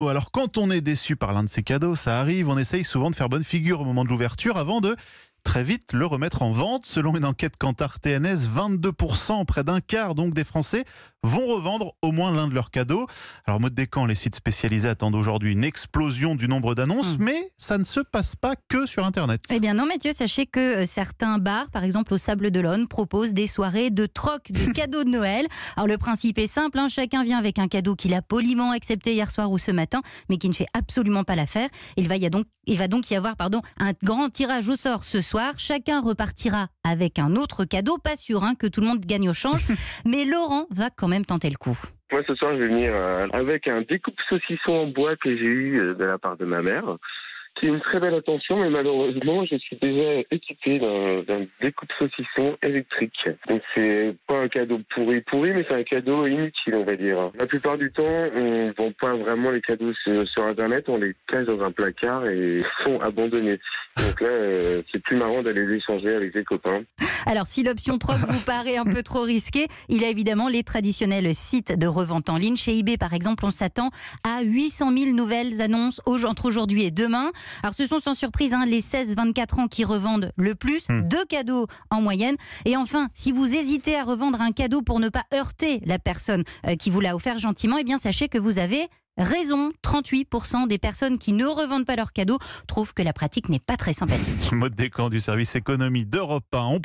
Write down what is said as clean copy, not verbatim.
Alors quand on est déçu par l'un de ces cadeaux, ça arrive, on essaye souvent de faire bonne figure au moment de l'ouverture avant de très vite le remettre en vente. Selon une enquête Kantar TNS, 22%, près d'un quart donc des Français, vont revendre au moins l'un de leurs cadeaux. Alors mode des camps, les sites spécialisés attendent aujourd'hui une explosion du nombre d'annonces, mais ça ne se passe pas que sur Internet. Eh bien non Mathieu, sachez que certains bars, par exemple au Sable d'Olonne, proposent des soirées de troc de cadeaux de Noël. Alors le principe est simple, chacun vient avec un cadeau qu'il a poliment accepté hier soir ou ce matin, mais qui ne fait absolument pas l'affaire. Il va donc y avoir un grand tirage au sort ce soir. Chacun repartira avec un autre cadeau, pas sûr que tout le monde gagne au change, mais Laurent va quand même tenter le coup. Moi, ce soir, je vais venir avec un découpe saucisson en bois que j'ai eu de la part de ma mère, qui est une très belle attention, mais malheureusement, je suis déjà équipé d'un découpe saucisson électrique. Donc, c'est pas un cadeau pourri, mais c'est un cadeau inutile, on va dire. La plupart du temps, on vend pas vraiment les cadeaux sur Internet, on les cache dans un placard et sont abandonnés. Donc là, c'est plus marrant d'aller les échanger avec des copains. Alors, si l'option troc vous paraît un peu trop risquée, il y a évidemment les traditionnels sites de revente en ligne. Chez eBay, par exemple, on s'attend à 800 000 nouvelles annonces entre aujourd'hui et demain. Alors, ce sont sans surprise les 16-24 ans qui revendent le plus, 2 cadeaux en moyenne. Et enfin, si vous hésitez à revendre un cadeau pour ne pas heurter la personne qui vous l'a offert gentiment, eh bien, sachez que vous avez raison. 38% des personnes qui ne revendent pas leurs cadeaux trouvent que la pratique n'est pas très sympathique. Mode des camps du service économie d'Europe 1.